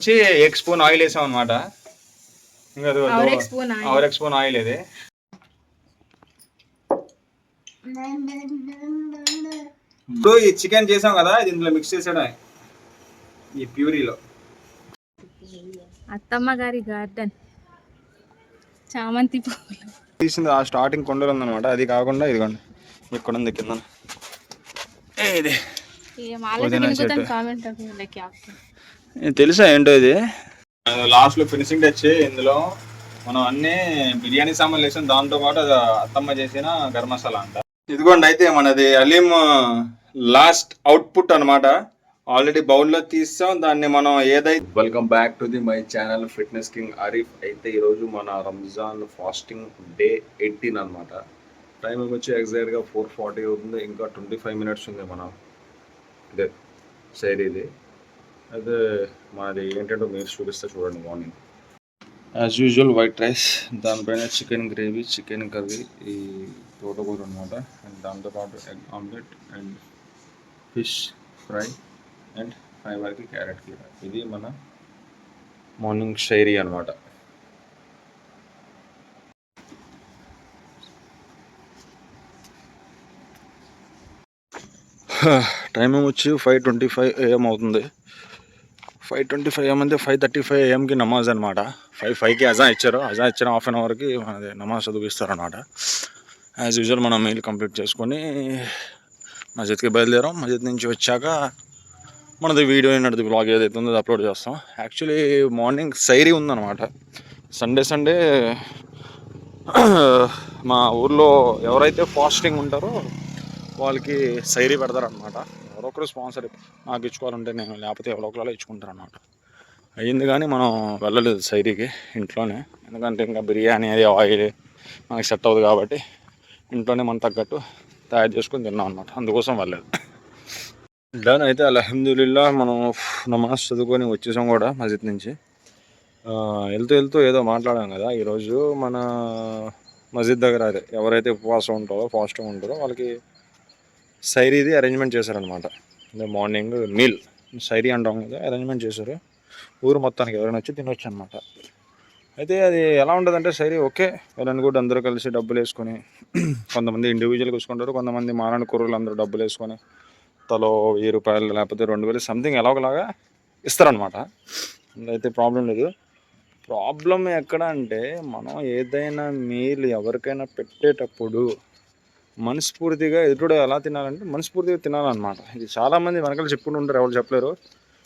వచ్చి egg spoon oil వేసాం అనమాట. ఇంకా ఆవరెక్ స్పూన్ ఆయిల్ ఇది. ఇప్పుడు ఈ చికెన్ చేసాం కదా, ఇది ఇందులో మిక్స్ చేసాడే ఈ ప్యూరీలో. అత్తమ్మ గారి గార్డెన్ చామంతి పువ్వులు తీసింది ఆ స్టార్టింగ్ కొండలు ఉందన్నమాట. అది కాకుండా ఇదిగోండి ఇక్కడ ఉంది కింద ఇది తెలుసా ఏంటో ఇది. లాస్ట్ లో ఫినిషింగ్ టచ్ ఇందులో మనం అన్ని బిర్యానీ సామాన్లు వేసాం, దాంతో పాటు అది అత్తమ్మ చేసిన గరం మసాలా అంట. ఇదిగోండి అయితే మనది అలీం లాస్ట్ అవుట్పుట్ అనమాట. ఆల్రెడీ బౌల్లో తీసాం దాన్ని మనం ఏదైతే. Welcome back to the my channel fitness king Arif. అయితే ఈరోజు మన రంజాన్ ఫాస్టింగ్ డే 18 అనమాట. టైం వచ్చి ఎగ్జాక్ట్గా 4:40 అవుతుంది. ఇంకా 25 minutes ఉంది మన ఇదే సైడ్ ఇది. అయితే మాది ఏంటంటే మీరు చూపిస్తే చూడండి. Morning as usual white rice, దానిపైన చికెన్ గ్రేవీ, చికెన్ కర్రీ, ఈ తోటకూర అనమాట. అండ్ దాంతోపాటు egg omelette and fish fry and 5 వరకు క్యారెట్ కీర. ఇది మన మార్నింగ్ షైరీ అనమాట. టైం వచ్చి 5:25 AM అవుతుంది. 5:25 AM అంటే 5:35 AMకి నమాజ్ అనమాట. 5:05కి అజాన్ ఇచ్చారు. అజాన్ ఇచ్చిన హాఫ్ అన్ అవర్కి మనది నమాజ్ చదివిస్తారు అనమాట. యాజ్ యూజువల్ మనం మీల్ కంప్లీట్ చేసుకొని మస్జిద్కి బయలుదేరాం. మస్జిద్ నుంచి వచ్చాక మనది వీడియో ఏంటంటే బ్లాగ్ ఏదైతే ఉందో అది అప్లోడ్ చేస్తాం. యాక్చువల్లీ మార్నింగ్ సైరీ ఉందన్నమాట. సండే మా ఊర్లో ఎవరైతే ఫాస్టింగ్ ఉంటారో వాళ్ళకి సైరీ పెడతారనమాట. ఎవరొకరు స్పాన్సర్ నాకు ఇచ్చుకోవాలంటే నేను, లేకపోతే ఎవరొకరు ఇచ్చుకుంటారు అనమాట. అయ్యింది కానీ మనం వెళ్ళలేదు సైరీకి, ఇంట్లోనే. ఎందుకంటే ఇంకా బిర్యానీ అది ఆయిల్ మనకి సెట్ అవ్వదు కాబట్టి ఇంట్లోనే మన తగ్గట్టు తయారు చేసుకొని తిన్నాం అనమాట. అందుకోసం వెళ్ళలేదు. డన్ అయితే అల్హమ్దులిల్లా మనం నమాజ్ చదువుకొని వచ్చేసాం కూడా మస్జిద్ నుంచి. వెళ్తూ ఏదో మాట్లాడాం కదా. ఈరోజు మన మస్జిద్ దగ్గర అదే ఎవరైతే ఉపవాసం ఉంటారో, ఫాస్టింగ్ ఉంటారో వాళ్ళకి సైరీది అరేంజ్మెంట్ చేశారనమాట. మార్నింగ్ మీల్ సైరీ అంటాం కదా, అరేంజ్మెంట్ చేశారు. ఊరు మొత్తానికి ఎవరైనా వచ్చి తినొచ్చు అనమాట. అయితే అది ఎలా ఉంటుందంటే సైరీ ఓకే వెళ్ళని కూడా అందరూ కలిసి డబ్బులు వేసుకొని, కొంతమంది ఇండివిజువల్గా చూసుకుంటారు, కొంతమంది మాలాంటి కుర్రలు అందరూ డబ్బులు వేసుకొని తలో 1000 రూపాయలు లేకపోతే 2000 సంథింగ్ ఎలాగోలాగా ఇస్తారనమాట. అయితే ప్రాబ్లం లేదు. ప్రాబ్లం ఎక్కడ అంటే మనం ఏదైనా మీల్ ఎవరికైనా పెట్టేటప్పుడు మనస్ఫూర్తిగా ఎదుటి ఎలా తినాలంటే మనస్ఫూర్తిగా తినాలన్నమాట. ఇది చాలామంది వెనకాల చెప్పుకుంటూ ఉంటారు, ఎవరు చెప్పలేరు.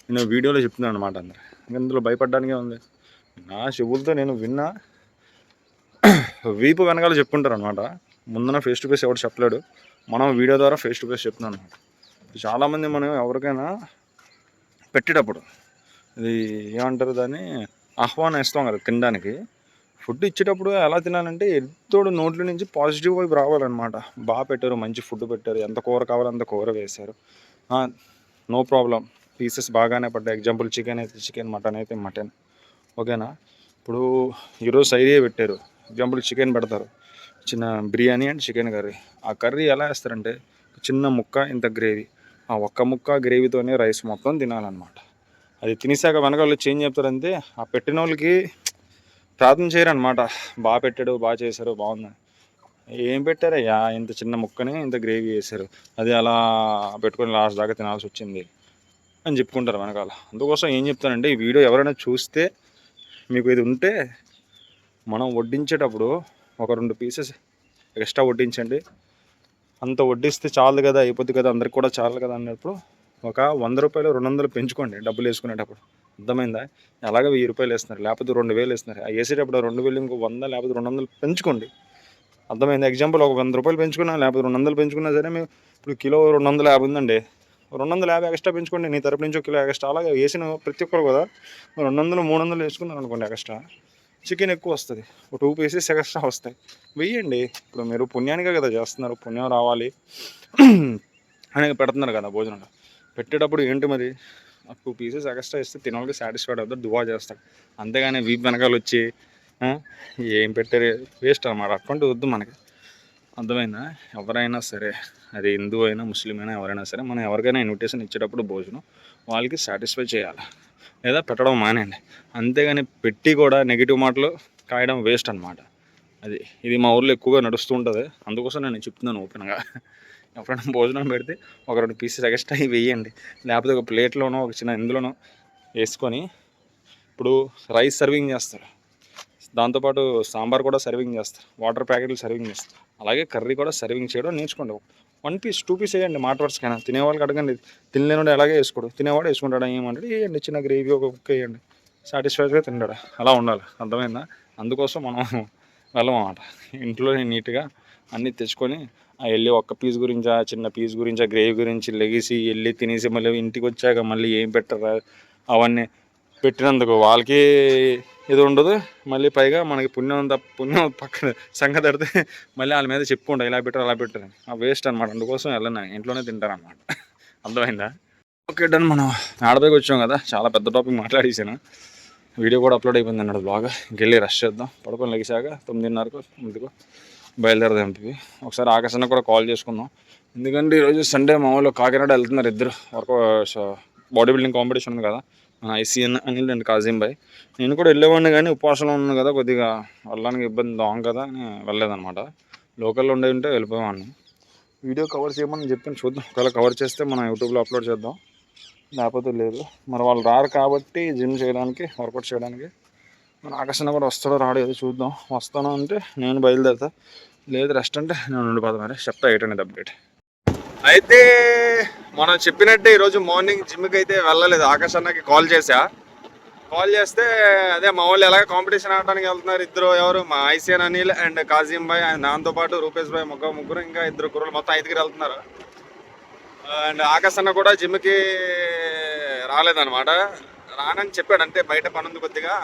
నేను వీడియోలో చెప్తున్నాను అనమాట. అందరు ఇందులో భయపడడానికే ఉంది. నా చెవులతో నేను విన్నా వీపు వెనకాల చెప్పుకుంటారు అనమాట. ముందున ఫేస్ టు ఫేస్ ఎవరు చెప్పలేడు, మనం వీడియో ద్వారా ఫేస్ టు ఫేస్ చెప్తున్నాను అనమాట. చాలామంది మనం ఎవరికైనా పెట్టేటప్పుడు ఇది ఏమంటారు దాన్ని, ఆహ్వానం ఇస్తాం కదా తినడానికి. ఫుడ్ ఇచ్చేటప్పుడు ఎలా తినాలంటే ఎంతోడు నోట్ల నుంచి పాజిటివ్ వైపు రావాలన్నమాట. బాగా పెట్టారు, మంచి ఫుడ్ పెట్టారు, ఎంత కూర కావాలో అంత కూర వేశారు, నో ప్రాబ్లం, పీసెస్ బాగానే పడ్డాయి. ఎగ్జాంపుల్ చికెన్ అయితే చికెన్, మటన్ అయితే మటన్, ఓకేనా. ఇప్పుడు ఈరోజు సైరీ పెట్టారు, ఎగ్జాంపుల్ చికెన్ పెడతారు, చిన్న బిర్యానీ అండ్ చికెన్ కర్రీ. ఆ కర్రీ ఎలా వేస్తారంటే చిన్న ముక్క ఇంత గ్రేవీ, ఆ ఒక్క ముక్క గ్రేవీతోనే రైస్ మొత్తం తినాలన్నమాట. అది తినేసాక వెనక వాళ్ళు చేంజ్ చెప్తారంటే ఆ పెట్టిన వాళ్ళకి ప్రార్థన చేయరనమాట. బాగా పెట్టాడు, బాగా చేశారు, బాగుంది. ఏం పెట్టారయ్యా, ఇంత చిన్న ముక్కనే ఇంత గ్రేవీ వేశారు, అది అలా పెట్టుకొని లాస్ట్ దాకా తినాల్సి వచ్చింది అని చెప్పుకుంటారు వెనకాల. అందుకోసం ఏం చెప్తానంటే ఈ వీడియో ఎవరైనా చూస్తే మీకు ఇది ఉంటే మనం వడ్డించేటప్పుడు ఒక 2 పీసెస్ ఎక్స్ట్రా వడ్డించండి. అంత వడ్డిస్తే చాలు కదా, అయిపోద్ది కదా, అందరికి కూడా చాలు కదా అన్నప్పుడు ఒక 100 రూపాయలు 200 పెంచుకోండి డబ్బులు వేసుకునేటప్పుడు. అర్థమైందా? అలాగే 1000 రూపాయలు వేస్తున్నారు, లేకపోతే 2000 వేస్తున్నారు. వేసేటప్పుడు 2000 ఇంకో 100 లేకపోతే 200 పెంచుకోండి. అర్థమైంది? ఎగ్జాంపుల్ ఒక 100 రూపాయలు పెంచుకున్నా లేకపోతే 200 పెంచుకున్నా సరే, మేము ఇప్పుడు కిలో 250 ఉందండి, 250 ఎక్స్ట్రా పెంచుకోండి. నీ తరపు నుంచి 1 కిలో ఎక్స్ట్రా. అలాగే వేసిన ప్రతి ఒక్కరు కూడా 200 300 వేసుకున్నారు అనుకోండి, ఎక్స్ట్రా చికెన్ ఎక్కువ వస్తుంది, 2 పీసెస్ ఎక్స్ట్రా వస్తాయి, వెయ్యండి. ఇప్పుడు మీరు పుణ్యానికే కదా చేస్తున్నారు, పుణ్యం రావాలి అని పెడుతున్నారు కదా భోజనంలో. పెట్టేటప్పుడు ఏంటి మరి 2 పీసెస్ ఎక్స్ట్రా ఇస్తే తినాలకి సాటిస్ఫైడ్ అవుతారు, దువా చేస్తాడు. అంతేగాని వీపు వెనకాల వచ్చి ఏం పెట్టారు వేస్ట్ అన్నమాట. అటువంటి వద్దు మనకి. అర్థమైందా? ఎవరైనా సరే, అది హిందూ అయినా ముస్లిం అయినా ఎవరైనా సరే, మనం ఎవరికైనా ఇన్విటేషన్ ఇచ్చేటప్పుడు భోజనం వాళ్ళకి సాటిస్ఫై చేయాలి. లేదా పెట్టడం మానేయండి. అంతేగాని పెట్టి కూడా నెగిటివ్ మాటలు కాయడం వేస్ట్ అనమాట. ఇది మా ఊర్లో ఎక్కువగా నడుస్తూ ఉంటుంది. అందుకోసం నేను చెప్తున్నాను ఓపెన్గా. ఎప్పుడైనా భోజనం పెడితే ఒక 2 పీసెస్ ఎక్స్ట్రా ఇవి వేయండి. లేకపోతే ఒక ప్లేట్లోనో ఒక చిన్న ఇందులోనో వేసుకొని, ఇప్పుడు రైస్ సర్వింగ్ చేస్తారు, దాంతోపాటు సాంబార్ కూడా సర్వింగ్ చేస్తారు, వాటర్ ప్యాకెట్లు సర్వింగ్ చేస్తారు. అలాగే కర్రీ కూడా సర్వింగ్ చేయడం నేర్చుకోండి. 1 పీస్ 2 పీస్ వేయండి మాట వరుసకైనా. తినేవాళ్ళకి అడగండి, తినలేనుండి అలాగే వేసుకోడు, తినేవాడు వేసుకుంటాడు. ఏమంటాడు వేయండి, చిన్న గ్రేవీ ఒక కుక్క వేయండి, సాటిస్ఫైడ్గా తింటాడు. అలా ఉండాలి, అర్థమైందా? అందుకోసం మనం వెళ్ళమన్నమాట. ఇంట్లో నీట్గా అన్నీ తెచ్చుకొని వెళ్ళి ఒక్క పీస్ గురించా, చిన్న పీస్ గురించా, గ్రేవీ గురించి లెగిసి వెళ్ళి తినేసి మళ్ళీ ఇంటికి వచ్చాక మళ్ళీ ఏం పెట్టరా అవన్నీ పెట్టినందుకు వాళ్ళకి ఇది ఉండదు. మళ్ళీ పైగా మనకి పుణ్యం పక్కన సంగతి పెడితే మళ్ళీ వాళ్ళ మీద చెప్పుకుంటా, ఇలా పెట్టారు అలా పెట్టారు. వేస్ట్ అనమాట. అందుకోసం వెళ్ళను, ఇంట్లోనే తింటారనమాట. అర్థమైందా? Okay done. మనం ఆడపైకి వచ్చాం కదా, చాలా పెద్ద టాపిక్ మాట్లాడేసాను. వీడియో కూడా అప్లోడ్ అయిపోయింది అన్నాడు బ్లాగ్. ఇంకెళ్ళి రష్ చేద్దాం. పడుకొని లెగిసాక 9:30కు 9కు బయలుదేరదాం ఇంటికి. ఒకసారి ఆకాశాన్ని కూడా కాల్ చేసుకుందాం. ఎందుకంటే ఈరోజు సండే మామూలు కాకినాడ వెళ్తున్నారు ఇద్దరు. బాడీ బిల్డింగ్ కాంపిటీషన్ ఉంది కదా, ICN అనిల్ అండ్ కాజిం భాయ్. నేను కూడా వెళ్ళేవాడిని కానీ ఉపవాసంలో ఉన్నాను కదా, కొద్దిగా వెళ్ళడానికి ఇబ్బంది దాం కదా అని వెళ్ళలేదన్నమాట. లోకల్లో ఉండే ఉంటే వెళ్ళిపోయేవాడిని. వీడియో కవర్ చేయమని చెప్పి చూద్దాం. ఒకవేళ కవర్ చేస్తే మనం యూట్యూబ్లో అప్లోడ్ చేద్దాం, లేకపోతే లేదు. మరి వాళ్ళు రారు కాబట్టి జిమ్ చేయడానికి, వర్కౌట్ చేయడానికి మన ఆకర్షణ కూడా వస్తాడో రాడు ఏదో చూద్దాం. వస్తాను అంటే నేను బయలుదేరుతా, లేదు రెస్ట్ అంటే నేను ఉండిపోతాను. మరి చెప్తా ఏంటనేది అప్డేట్. అయితే మనం చెప్పినట్టే ఈరోజు మార్నింగ్ జిమ్కి అయితే వెళ్ళలేదు. ఆకర్షణకి కాల్ చేస్తే అదే మా వాళ్ళు ఎలాగ కాంపిటీషన్ ఆడడానికి వెళ్తున్నారు ఇద్దరు. ఎవరు? మా ICN అనిల్ అండ్ కాజిం భాయ్, దాంతోపాటు రూపేష్ భాయ్, ముగ్గురు ఇంకా 2 కుర్రలు, మొత్తం 5 వెళ్తున్నారు. అండ్ ఆకాశన్న కూడా జిమ్కి రాలేదన్నమాట. రానని చెప్పాడు, అంటే బయట పనుంది కొద్దిగా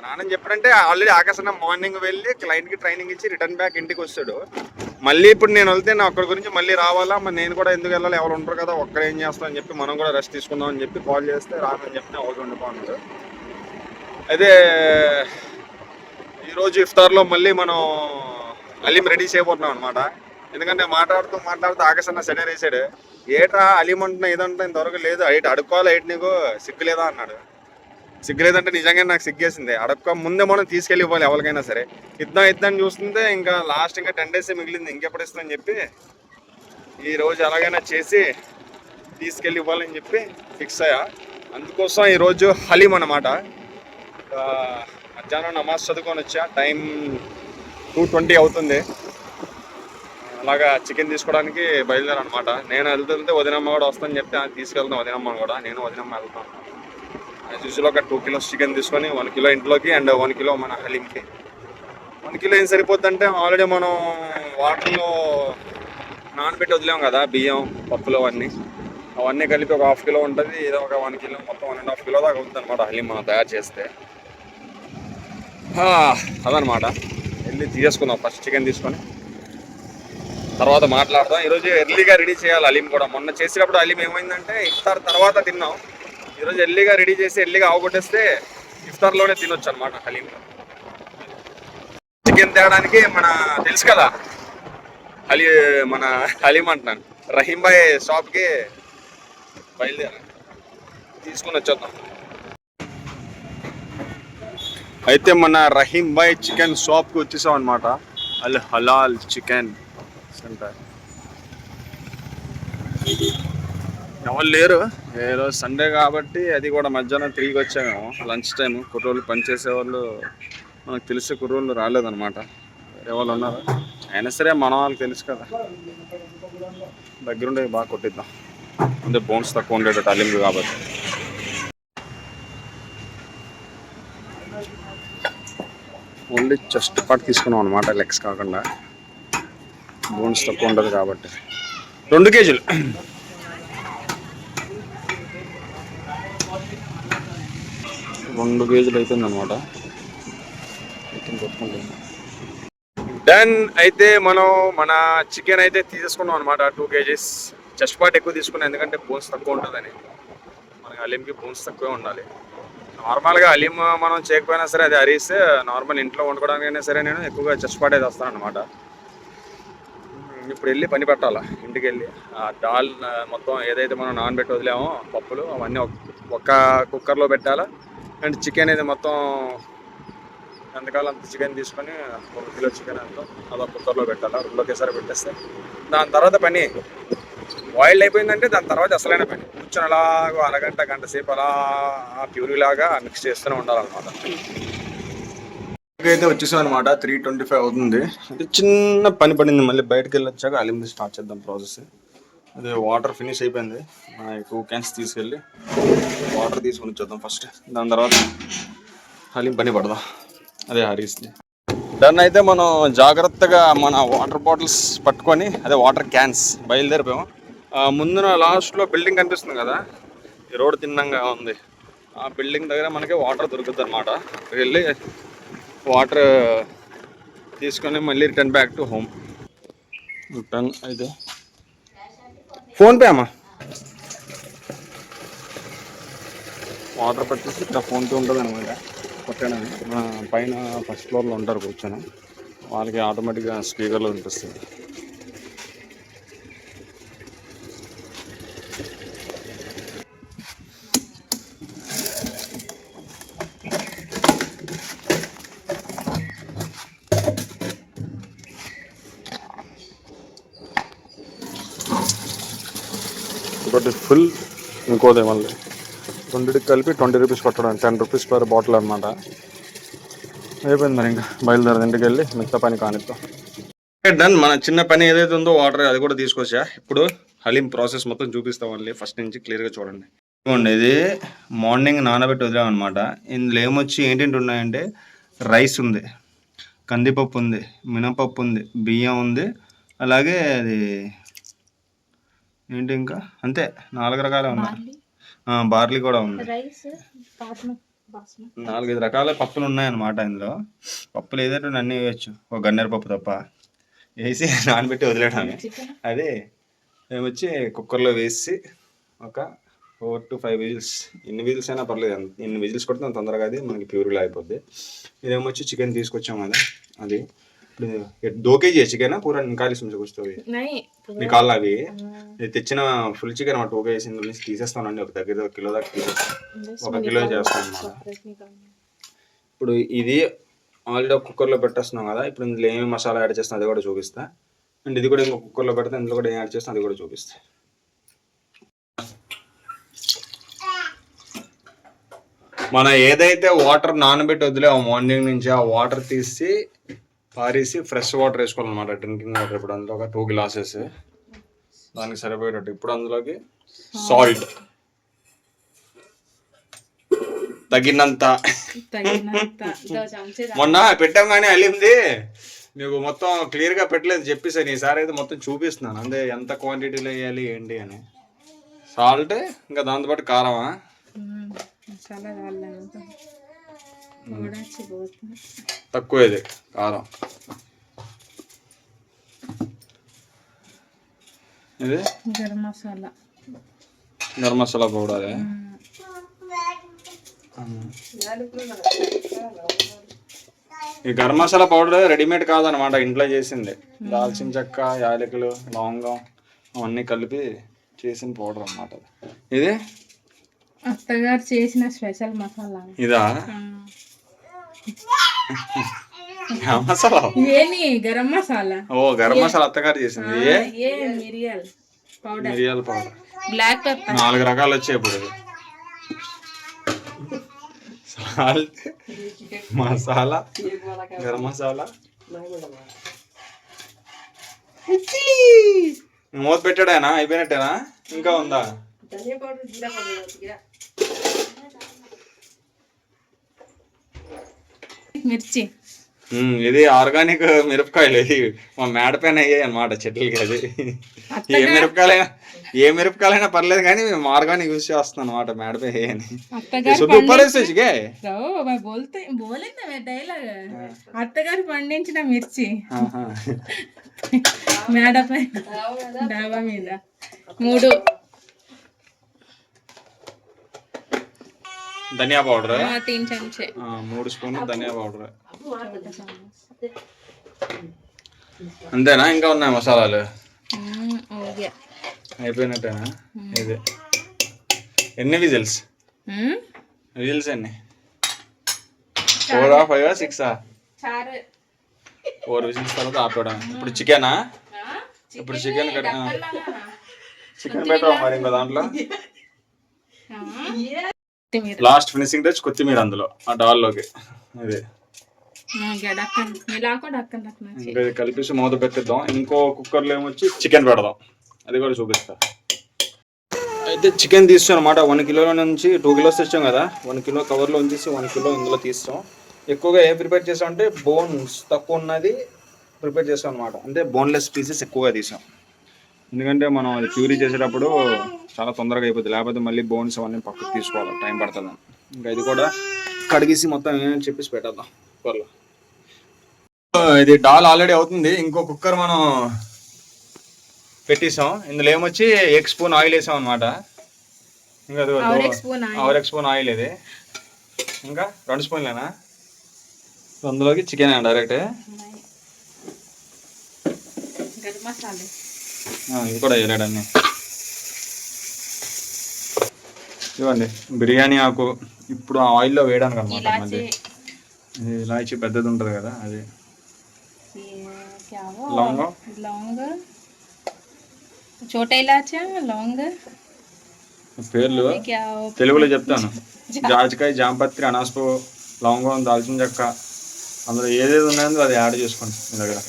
రానని చెప్పాడంటే ఆల్రెడీ ఆకాశన్న మార్నింగ్ వెళ్ళి క్లయింట్కి ట్రైనింగ్ ఇచ్చి రిటర్న్ బ్యాక్ ఇంటికి వస్తాడు. మళ్ళీ ఇప్పుడు నేను వెళ్తే నా ఒక్కడి గురించి మళ్ళీ రావాలా, మరి నేను కూడా ఎందుకు వెళ్ళాలి, ఎవరు ఉంటారు కదా, ఒక్కడే ఏం చేస్తాం అని చెప్పి మనం కూడా రెస్ట్ తీసుకుందాం అని చెప్పి కాల్ చేస్తే రానని చెప్పి ఒకటి ఉండిపోన్నాడు. అయితే ఈరోజు ఇఫ్తార్లో మళ్ళీ మనం అలీం రెడీ చేయబోతున్నాం అనమాట. ఎందుకంటే మాట్లాడుతూ ఆకాశన్న సెటర్ వేసాడు. ఏట్రా అలీం అంటున్నా ఇదంటున్నా ఇంతవరకు లేదు, ఎయిట్ అడుక్కోవాలి, ఎయిట్ నీకు సిగ్గు లేదా అన్నాడు. సిగ్గు లేదంటే నిజంగా నాకు సిగ్గేసింది. అడుక్కో ముందే మనం తీసుకెళ్ళిపోవాలి ఎవరికైనా సరే. ఇద్దాం చూస్తుంటే ఇంకా లాస్ట్ ఇంకా 10 days మిగిలింది, ఇంకెప్పుడు ఇస్తామని చెప్పి ఈరోజు ఎలాగైనా చేసి తీసుకెళ్ళిపోవాలని చెప్పి ఫిక్స్ అయ్యా. అందుకోసం ఈరోజు హలీం అన్నమాట. మధ్యాహ్నం నమాజ్ చదువుకొని వచ్చా, టైం 2:20 అవుతుంది. అలాగా చికెన్ తీసుకోవడానికి బయలుదేరనమాట. నేను వెళ్తుంటే వదినమ్మ కూడా వస్తుందని చెప్తే తీసుకెళ్తాను వదినమ్మని కూడా. నేను వదినమ్మ వెళ్తాను. యాజ్ యూజువల్ ఒక 2 kilos చికెన్ తీసుకొని 1 kilo ఇంట్లోకి అండ్ 1 kilo మన హలీంకి. 1 kilo ఏం సరిపోద్ది అంటే ఆల్రెడీ మనం వాటర్లో నానబెట్టి వదిలేం కదా బియ్యం, పప్పులు అవన్నీ కలిపి ఒక 1/2 kilo ఉంటుంది. ఏదో ఒక 1 kilo, మొత్తం 1.5 kilo దాకా అవుతుంది అనమాట హలీం మనం తయారు చేస్తే. అదనమాట. వెళ్ళి తీసుకుందాం, ఫస్ట్ చికెన్ తీసుకొని తర్వాత మాట్లాడదాం. ఈరోజు ఎర్లీగా రెడీ చేయాలి హలీం కూడా. మొన్న చేసేటప్పుడు హలీం ఏమైందంటే ఇఫ్తార్ తర్వాత తిన్నాం. ఈరోజు ఎర్లీగా రెడీ చేసి ఎర్లీగా అవగొట్టేస్తే ఇఫ్తార్లోనే తినొచ్చు అనమాట హలీం. చికెన్ తేయడానికి మన తెలుసు కదా మన హలీం అంటున్నాను, రహీం భాయ్ షాప్కి బయలుదేరా, తీసుకొని వచ్చేద్దాం. అయితే మన రహీం భాయ్ చికెన్ షాప్కి వచ్చేసాం అనమాట. అల్ హలాల్ చికెన్ సెంటర్. ఎవరు లేరు ఈరోజు సండే కాబట్టి, అది కూడా మధ్యాహ్నం 3కి వచ్చాము, లంచ్ టైం. కుర్రోళ్ళు పనిచేసేవాళ్ళు మనకు తెలిసే కుర్రోళ్ళు రాలేదన్నమాట. వేరే వాళ్ళు ఉన్నారు, అయినా సరే మన వాళ్ళకి తెలుసు కదా, దగ్గరుండే బాగా కొట్టిద్దాం. అంటే బోన్స్ తక్కువ ఉండేటట్టు అలింగు కాబట్టి. ఓన్లీ చెస్ట్ పార్ట్ తీసుకున్నాం అనమాట, లెగ్స్ కాకుండా. బోన్స్ తక్కువ ఉండదు కాబట్టి 2 kgs. అవుతుంది అనమాట. దెన్ అయితే మనం మన చికెన్ అయితే తీసేసుకున్నాం అనమాట. 2 kgs. చెస్ట్ పార్ట్ ఎక్కువ తీసుకున్నాం ఎందుకంటే బోన్స్ తక్కువ ఉంటుందని. మనకి అలీంకి బోన్స్ తక్కువే ఉండాలి. నార్మల్గా అలీం మనం చేయకపోయినా సరే, అది అరీస్తే నార్మల్ ఇంట్లో వండుకోవడానికైనా సరే నేను ఎక్కువగా చెస్ట్ పార్ట్ అయితే వస్తాను అనమాట. ఇప్పుడు వెళ్ళి పని పెట్టాలా, ఇంటికి వెళ్ళి ఆ దాల్ మొత్తం ఏదైతే మనం నానబెట్టి వదిలేమో పప్పులు అవన్నీ ఒక కుక్కర్లో పెట్టాలా. అండ్ చికెన్ ఇది మొత్తం ఎంతకాలం అంత చికెన్ తీసుకొని 1 కిలో చికెన్ అంతా అలా కుక్కర్లో పెట్టాలా, 2 ఒకేసారి పెట్టేస్తే దాని తర్వాత పని బాయిల్డ్ అయిపోయిందంటే దాని తర్వాత అసలైన పని కూర్చొని అలాగో అరగంట గంట సేపు అలా ప్యూరీ లాగా మిక్స్ చేస్తూనే ఉండాలన్నమాట. అయితే వచ్చేసాం అనమాట. 3:25 అవుతుంది. అది చిన్న పని పడింది, మళ్ళీ బయటకు వెళ్ళి వచ్చాక అలింది స్టార్ట్ చేద్దాం ప్రాసెస్. అదే వాటర్ ఫినిష్ అయిపోయింది, 2 క్యాన్స్ తీసుకెళ్ళి వాటర్ తీసుకొని వచ్చేద్దాం ఫస్ట్, దాని తర్వాత హలీం పని పడదాం. అదే హరీస్ది దాన్ని అయితే మనం జాగ్రత్తగా మన వాటర్ బాటిల్స్ పట్టుకొని, అదే వాటర్ క్యాన్స్ బయలుదేరిపోయాము. ముందున లాస్ట్లో బిల్డింగ్ కనిపిస్తుంది కదా, ఈ రోడ్ తిన్నంగా ఉంది, ఆ బిల్డింగ్ దగ్గర మనకి వాటర్ దొరుకుతుంది అనమాట. వెళ్ళి వాటర్ తీసుకొని మళ్ళీ return back to home. Return అయితే ఫోన్పే అమ్మా, వాటర్ పట్టేసి ఇక్కడ ఫోన్పే ఉంటుంది అనమాట. పక్కన పైన ఫస్ట్ ఫ్లోర్లో ఉంటారు కూర్చొని, వాళ్ళకి ఆటోమేటిక్గా స్పీకర్లో వినిపిస్తుంది. ఒకటి ఫుల్, ఇంకోదే మళ్ళీ రెండింటికి కలిపి 20 రూపీస్ కొట్టడం, 10 రూపీస్ పర్ బాటిల్ అనమాట. అయిపోయింది మరి, ఇంకా బయలుదేరదు ఇంటికి వెళ్ళి మిగతా పని కానిస్తాం. డన్. మన చిన్న పని ఏదైతే ఉందో వాటర్ అది కూడా తీసుకొచ్చా. ఇప్పుడు హలీం ప్రాసెస్ మొత్తం చూపిస్తాం మళ్ళీ ఫస్ట్ నుంచి క్లియర్గా చూడండి. ఇదిగోండి, ఇది మార్నింగ్ నానబెట్టి వదిలామన్నమాట. ఇందులో ఏమొచ్చి ఏంటంటే ఉన్నాయంటే రైస్ ఉంది, కందిపప్పు ఉంది, మినపప్పు ఉంది, బియ్యం ఉంది, అలాగే అది ఏంటి ఇంకా అంతే 4 రకాలే ఉన్నాయి. బార్లీ కూడా ఉంది. 4-5 రకాల పప్పులు ఉన్నాయన్నమాట. ఇందులో పప్పులు ఏదైతే అన్నీ వేయచ్చు, ఒక గన్నేరు పప్పు తప్ప వేసి నానబెట్టి వదిలేయడమే. అదే ఏమొచ్చి కుక్కర్లో వేసి ఒక 4 to 5 విజిల్స్, ఎన్ని విజిల్స్ అయినా పర్లేదు, ఎన్ని విజిల్స్ కొడితే అంత తొందరగా అది మనకి ప్యూరిలా అయిపోద్ది. ఇదేమొచ్చి చికెన్ తీసుకొచ్చాము కదా, అది ఇప్పుడు 2 kg చికెన్ పూరా నికాలి సుమ్సే కుछ तो నికాల్ అవి తెచ్చిన ఫుల్ చికెన్ 2 kg ఇందులో నుంచి తీసేస్తానండి. ఒక దగ్గర 1 కిలో దాకా తీసేస్తాను, 1 కిలో చేస్తాను అన్నమాట. ఇప్పుడు ఇది ఆల్రెడీ కుక్కర్లో పెట్టేస్తున్నాం కదా, ఇప్పుడు ఇందులో ఏమేమి మసాలా యాడ్ చేస్తాను అది కూడా చూపిస్తా. అండ్ ఇది కూడా ఇంకో కుక్కర్లో పెడితే ఇందులో కూడా ఏం యాడ్ చేస్తాను అది కూడా చూపిస్తా. మనం ఏదైతే వాటర్ నానబెట్టి వదిలే మార్నింగ్ నుంచి ఆ వాటర్ తీసి పారేసి ఫ్రెష్ వాటర్ వేసుకోవాలన్నమాట, డ్రింకింగ్ వాటర్. ఇప్పుడు అందులో ఒక 2 గ్లాసెస్ దానికి సరిపోయేటట్టు. ఇప్పుడు అందులోకి సాల్ట్ తగినంత. మొన్న పెట్టాం కానీ అలింది మీకు మొత్తం క్లియర్గా పెట్టలేదు చెప్పేసాను. ఈసారి అయితే మొత్తం చూపిస్తున్నాను, అంటే ఎంత క్వాంటిటీలో వేయాలి ఏంటి అని. సాల్ట్, ఇంకా దాంతోపాటు కారమా తక్కువ, ఇది కారం. ఇది గరం మసాలా పౌడర్. ఈ గరం మసాలా పౌడర్ రెడీమేడ్ కాదనమాట, ఇంట్లో చేసింది. దాల్చిన చెక్క, యాలకులు, లవంగం అవన్నీ కలిపి చేసిన పౌడర్ అన్నమాట. ఇది అత్తగారు చేసిన స్పెషల్ మసాలా. ఇదా మసాలా? గరం మసాలా. ఓ, గరం మసాలా అత్తగారు చేసింది. మిరియాల పౌడర్, బ్లాక్ పెప్పర్, 4 రకాలు వచ్చాయి ఇప్పుడు. సాల్ట్, మసాలా, గరం మసాలా. మూత పెట్టాడేనా? అయిపోయినట్టేనా? ఇంకా ఉందా? మిర్చి. ఇది ఆర్గానిక్ మిరపకాయలు, ఇది మా మేడ పైన అయ్యాయి అనమాట చెట్లకి. అది ఏ మిరపకాయలైనా పర్లేదు కానీ మేము ఆర్గానిక్ యూజ్ చేస్తున్నాం అనమాట మేడపై అని. అత్తగారు పండించిన మిర్చి మేడపై డాబా మీద 3 ధనియా పౌడర్, 3 చెంచే, 3 స్పూన్లు ధనియా పౌడర్. అంతేనా? ఇంకా ఉన్నాయి మసాలాలు? అయిపోయినట్టేనా? ఇది ఎన్ని విజిల్స్? విజిల్స్ ఎన్ని? 4 5 6 చారు 4 విజిల్స్ తర్వాత ఆపేయడం. ఇప్పుడు చికెనా? ఇప్పుడు చికెన్ చికెన్ పెట్టాం మరి ఇంకో దాంట్లో లాస్ట్ ఫినిషింగ్ టచ్ కొత్తిమీర అందులో ఆ డాల్లోకి. ఇది ఇంకా కలిపేసి మూత పెట్టిద్దాం. ఇంకో కుక్కర్లో ఏమొచ్చి చికెన్ పెడదాం, అది కూడా చూపిస్తా. అయితే చికెన్ తీస్తాం అనమాట. 1 కిలో నుంచి 2 కిలోస్ తెచ్చాం కదా, 1 కిలో కవర్లో ఉంచేసి 1 కిలో ఇందులో తీస్తాం. ఎక్కువగా ఏం ప్రిపేర్ చేస్తాం అంటే బోన్స్ తక్కువ ఉన్నది ప్రిపేర్ చేస్తాం అనమాట. అంటే బోన్లెస్ పీసెస్ ఎక్కువగా తీసాం, ఎందుకంటే మనం అది ప్యూరీ చేసేటప్పుడు చాలా తొందరగా అయిపోతుంది. లేకపోతే మళ్ళీ బోన్స్ అవన్నీ పక్కకు తీసుకోవాలి, టైం పడుతుంది. ఇంకా ఇది కూడా కడిగేసి మొత్తం ఏమని చెప్పేసి పెట్టేద్దాం కుక్కర్లో. ఇది డాల్ ఆల్రెడీ అవుతుంది. ఇంకో కుక్కర్ మనం పెట్టేసాం. ఇందులో ఏమొచ్చి 1 స్పూన్ ఆయిల్ వేసాం అనమాట. ఇంకా 1 స్పూన్ ఆయిల్ ఇది. ఇంకా 2 స్పూన్లేనా? అందులోకి చికెన్ డైరెక్ట్. ఇది కూడా వేయలేడన్ని. ఇవ్వండి బిర్యానీ ఆకు ఇప్పుడు ఆ ఆయిల్లో వేయడానికి అనమాట. మళ్ళీ ఇలాచి పెద్దది ఉంటుంది కదా, అది లవంగం, చోటా ఇలాచా, లవంగ పేర్లు తెలుగులో చెప్తాను. జాజికాయ, జాంపత్రి, అనాసపు, లవంగం, దాల్చిన చెక్క, అందులో ఏదేది ఉన్నాయో అది యాడ్ చేసుకోండి మీ దగ్గర.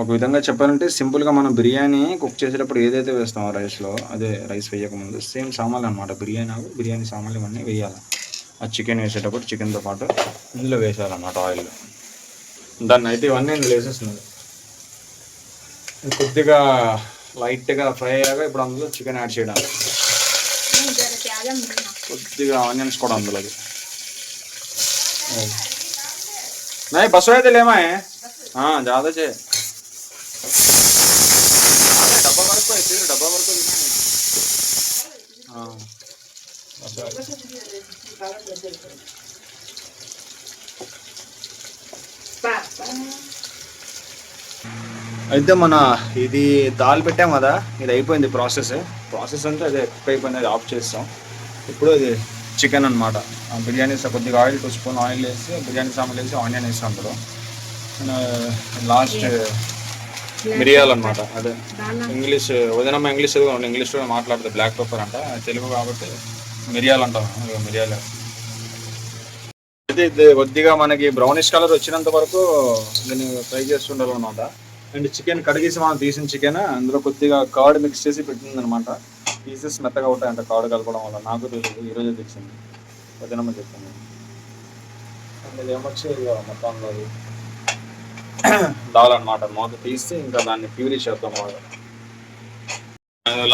ఒక విధంగా చెప్పాలంటే సింపుల్గా మనం బిర్యానీ కుక్ చేసేటప్పుడు ఏదైతే వేస్తామో రైస్లో, అదే రైస్ వేయకముందు సేమ్ సామాన్లు అనమాట. బిర్యానీ సామాన్లు ఇవన్నీ వేయాలి. ఆ చికెన్ వేసేటప్పుడు చికెన్తో పాటు ఇందులో వేసేయాలన్నమాట ఆయిల్. దాన్ని అయితే ఇవన్నీ ఇందులో వేసేస్తున్నాయి. కొద్దిగా లైట్గా ఫ్రై అయ్యాక ఇప్పుడు అందులో చికెన్ యాడ్ చేయడానికి కొద్దిగా ఆనియన్స్ కూడా అందులోకి. नहीं बस रहे थे ले मैं हाँ ज़्यादा चे डब्बा वर्क को ऐसे डब्बा वर्क को हाँ అయితే మన ఇది దాల్ పెట్టాం కదా, ఇది అయిపోయింది ప్రాసెస్ అంతా అదే కుక్ అయిపోయింది. అది ఆఫ్ చేస్తాం. ఇప్పుడు ఇది చికెన్ అనమాట. బిర్యానీ కొద్దిగా ఆయిల్ 2 స్పూన్ ఆయిల్ వేసి బిర్యానీ సామాన్లు వేసి ఆనియన్ వేస్తాం అందులో. లాస్ట్ మిరియాలు అనమాట. అదే ఇంగ్లీష్ వదినమ్మ ఇంగ్లీష్ చదువుకోండి, ఇంగ్లీష్లో మాట్లాడితే బ్లాక్ పెప్పర్ అంట, తెలుగు కాబట్టి మిరియాలు అంటాం. మిరియాలు అయితే ఇది కొద్దిగా మనకి బ్రౌనిష్ కలర్ వచ్చినంత వరకు దీన్ని ఫ్రై చేస్తుండాలన్నమాట. అండ్ చికెన్ కడిగేసి మనం తీసిన చికెన్ అందులో కొద్దిగా కర్డ్ మిక్స్ చేసి పెట్టింది అనమాట. పీసెస్ మెత్తగా ఉంటాయంట కర్డ్ కలపడం వల్ల. నాకు తెలియదు, ఈరోజే తెచ్చింది, వదినమ్మ చెప్పింది. అండ్ ఇది ఏమొచ్చి మొత్తంలో దాల్ అనమాట. మూత తీసి ఇంకా దాన్ని ప్యూరీ చేద్దాం బాగా.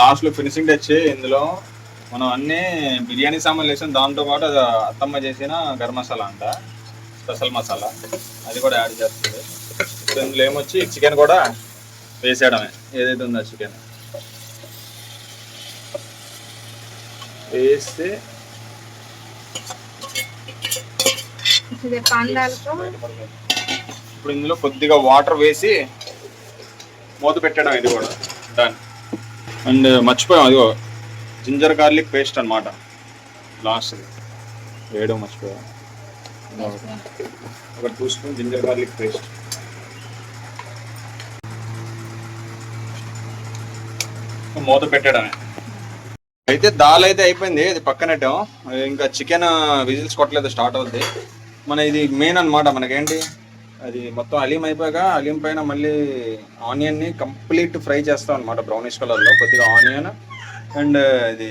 లాస్ట్లో ఫినిషింగ్ తెచ్చి ఇందులో మనం అన్నీ బిర్యానీ సామాన్లు వేసాం, దాంతోపాటు అది అత్తమ్మ చేసిన గరం మసాలా అంట, స్పెషల్ మసాలా, అది కూడా యాడ్ చేస్తుంది. ఇప్పుడు ఇందులో ఏమొచ్చి చికెన్ కూడా వేసేయడమే, ఏదైతే ఉందో చికెన్ వేస్తే ఇప్పుడు ఇందులో కొద్దిగా వాటర్ వేసి మూత పెట్టడం, ఇది కూడా డన్. అండ్ మర్చిపోయాం, అదిగో జింజర్ గార్లిక్ పేస్ట్ అనమాట. లాస్ట్ వేయడం మర్చిపోయాం, ఒక 2 స్పూన్ జింజర్ గార్లిక్ పేస్ట్. మూత పెట్టడమే. అయితే దాల్ అయితే అయిపోయింది, ఇది పక్కనట్టాం. ఇంకా చికెన్ విజిల్స్ కొట్టలేదు, స్టార్ట్ అవుద్ది. మన ఇది మెయిన్ అనమాట. మనకేంటి అది మొత్తం అలీం అయిపోయాక అలీం పైన మళ్ళీ ఆనియన్ని కంప్లీట్ ఫ్రై చేస్తాం అనమాట, బ్రౌనిష్ కలర్లో. కొద్దిగా ఆనియన్ అండ్ ఇది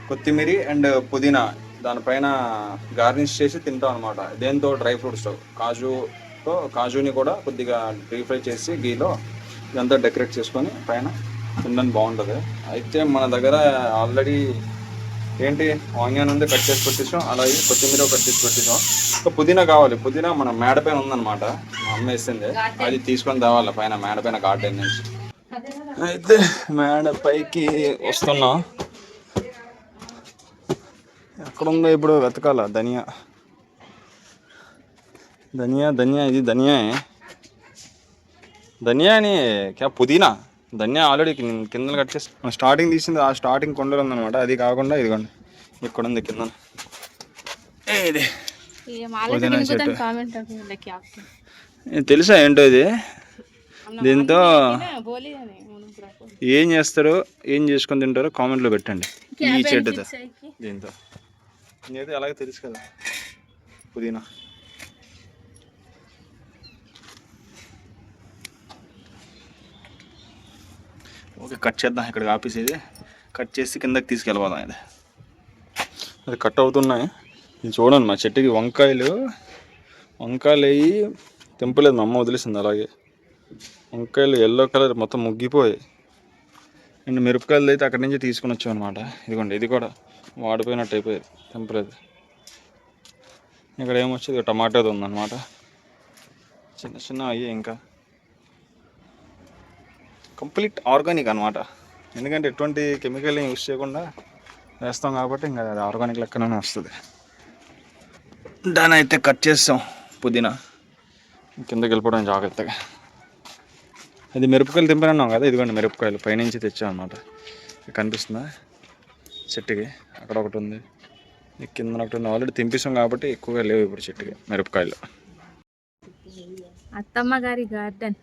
కొత్తిమీర అండ్ పుదీనా దానిపైన గార్నిష్ చేసి తింటాం అనమాట. దేంతో డ్రై ఫ్రూట్స్తో కాజుని కూడా కొద్దిగా డీప్ ఫ్రై చేసి గీలో ఇదంతా డెకరేట్ చేసుకొని పైన తినడానికి బాగుంటుంది. అయితే మన దగ్గర ఆల్రెడీ ఏంటి ఆనియన్ ఉంది, కట్ చేసి పెట్టేసాం. అలాగే కొత్తిమీర కట్ చేసి పెట్టేసాం. ఇంకా పుదీనా కావాలి, పుదీనా మన మేడ పైన ఉందన్నమాట, మా అమ్మ వేసింది. అది తీసుకొని తేవాలి పైన మేడ పైన గార్డెన్ నుంచి. అయితే మేడ పైకి వస్తున్నాం. ఎక్కడుందో ఇప్పుడు వెతకాల. ధనియా ధనియా ధనియా ఇది ధనియా ధనియా అని క్యా పుదీనా ధనియా ఆల్రెడీ కింద కట్ చేసి స్టార్టింగ్ తీసింది ఆ స్టార్టింగ్ కొండలు ఉందన్నమాట. అది కాకుండా ఇదిగోండి ఇక్కడ ఉంది కింద. ఇది పుదీనా చెట్టు తెలుసా ఏంటో ఇది. దీంతో ఏం చేస్తారో ఏం చేసుకొని తింటారో కామెంట్లో పెట్టండి. ఈ చెట్టుతో దీంతో నేనైతే అలాగే తెలుసు కదా పుదీనా. ఓకే కట్ చేద్దాం. ఇక్కడ ఆఫీస్ ఇది కట్ చేసి కిందకి తీసుకెళ్ళిపోదాం. ఇది అది కట్ అవుతున్నాయి. ఇది చూడండి మా చెట్టుకి వంకాయలు అయ్యి తెంపలేదు. మా అమ్మ వదిలేసింది అలాగే. వంకాయలు ఎల్లో కలర్ మొత్తం ముగ్గిపోయాయి. అండ్ మిరపకాయలు అయితే అక్కడి నుంచి తీసుకుని వచ్చాం అనమాట. ఇదిగోండి ఇది కూడా వాడిపోయినట్టు అయిపోయేది, తెంపలేదు. ఇక్కడ ఏమొచ్చేది టమాటోది ఉందన్నమాట. చిన్న చిన్న అయ్యి ఇంకా కంప్లీట్ ఆర్గానిక్ అనమాట. ఎందుకంటే ఎటువంటి కెమికల్ యూస్ చేయకుండా వేస్తాం కాబట్టి ఇంకా అది ఆర్గానిక్ లెక్కనే వస్తుంది. దాన్ని అయితే కట్ చేస్తాం. పుదీనా కిందకి వెళ్ళిపోవడం జాగ్రత్తగా. అది మిరపకాయలు తెంపానన్నాం కదా, ఇదిగోండి మిరపకాయలు పైనుంచి తెచ్చాం అనమాట. కనిపిస్తుందా చెట్టుకి? అక్కడ ఒకటి ఉంది, కింద ఒకటి ఉంది. ఆల్రెడీ తెంపిస్తాం కాబట్టి ఎక్కువగా లేవు ఇప్పుడు చెట్టుకి మిరపకాయలు. అత్తమ్మ గారి గార్డెన్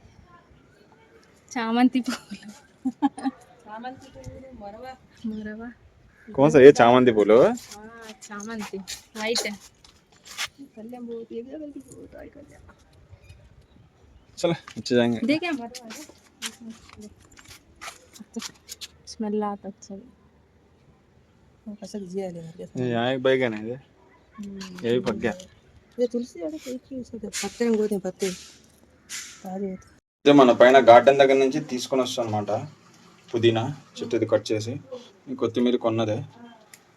చామంతి పూలు. ఏ చామంతి పూలు? చామంతి వైట్. चलो अच्छे जाएंगे. देखें स्मेल आता अच्छा. यहाँ एक बैगन है ये भी पक गया. ये तुलसी वाले पत्ते गोते पत्ते మన పైన గార్డెన్ దగ్గర నుంచి తీసుకొని వస్తాం అనమాట. పుదీనా చెట్టు ఇది కట్ చేసి, కొత్తిమీర కొన్నదే,